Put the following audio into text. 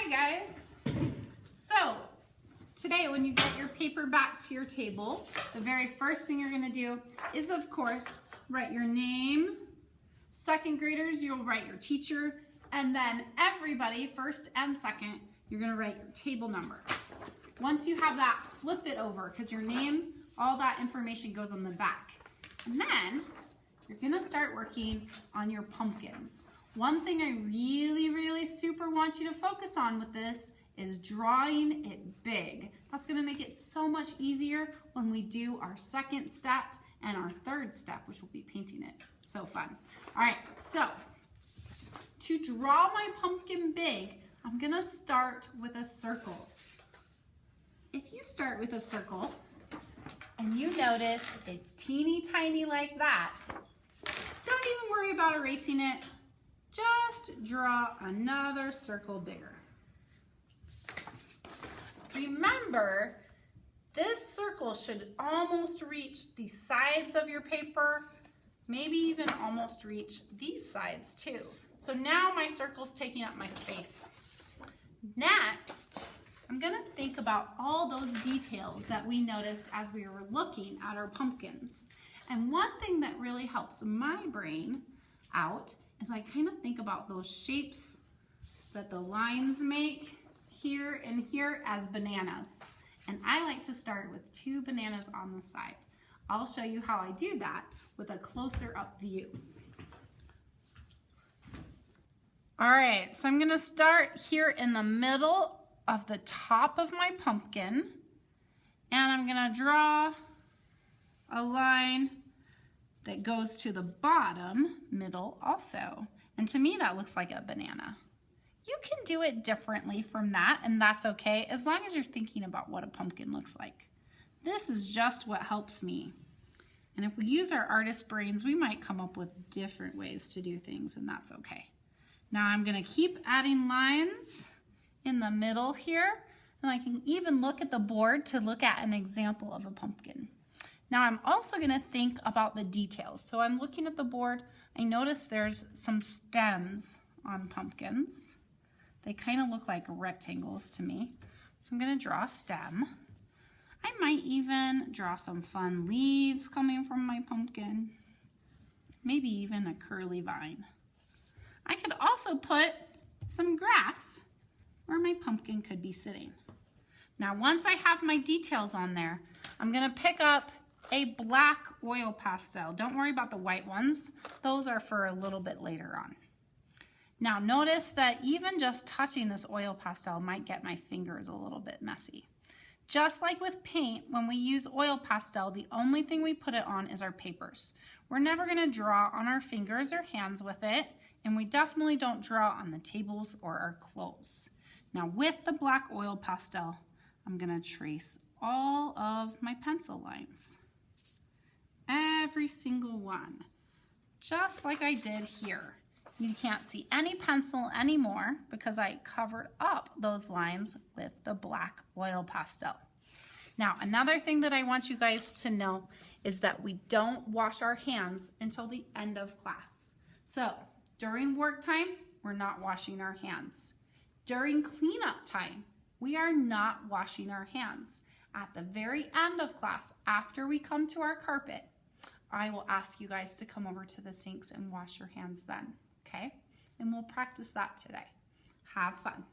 Hi guys. So today when you get your paper back to your table, the very first thing you're going to do is, of course, write your name. Second graders, you'll write your teacher, and then everybody, first and second, you're going to write your table number. Once you have that, flip it over because your name, all that information goes on the back. And then you're going to start working on your pumpkins. One thing I really super want you to focus on with this is drawing it big. That's going to make it so much easier when we do our second step and our third step, which will be painting it. So fun. All right, so to draw my pumpkin big, I'm going to start with a circle. If you start with a circle and you notice it's teeny tiny like that, don't even worry about erasing it. Just draw another circle bigger. Remember, this circle should almost reach the sides of your paper, maybe even almost reach these sides too. So now my circle's taking up my space. Next, I'm gonna think about all those details that we noticed as we were looking at our pumpkins. And one thing that really helps my brain out is I kind of think about those shapes that the lines make here and here as bananas. And I like to start with 2 bananas on the side. I'll show you how I do that with a closer up view. All right, so I'm gonna start here in the middle of the top of my pumpkin, and I'm gonna draw a line that goes to the bottom middle also. And to me, that looks like a banana. You can do it differently from that, and that's okay, as long as you're thinking about what a pumpkin looks like. This is just what helps me. And if we use our artist brains, we might come up with different ways to do things, and that's okay. Now I'm gonna keep adding lines in the middle here, and I can even look at the board to look at an example of a pumpkin. Now I'm also gonna think about the details. So I'm looking at the board, I notice there's some stems on pumpkins. They kind of look like rectangles to me. So I'm gonna draw a stem. I might even draw some fun leaves coming from my pumpkin. Maybe even a curly vine. I could also put some grass where my pumpkin could be sitting. Now once I have my details on there, I'm gonna pick up a black oil pastel. Don't worry about the white ones. Those are for a little bit later on. Now notice that even just touching this oil pastel might get my fingers a little bit messy. Just like with paint, when we use oil pastel, the only thing we put it on is our papers. We're never gonna draw on our fingers or hands with it, and we definitely don't draw on the tables or our clothes. Now with the black oil pastel, I'm gonna trace all of my pencil lines. Every single one, just like I did here. You can't see any pencil anymore because I covered up those lines with the black oil pastel. Now, another thing that I want you guys to know is that we don't wash our hands until the end of class. So during work time, we're not washing our hands. During cleanup time, we are not washing our hands. At the very end of class, after we come to our carpet, I will ask you guys to come over to the sinks and wash your hands then, okay? And we'll practice that today. Have fun.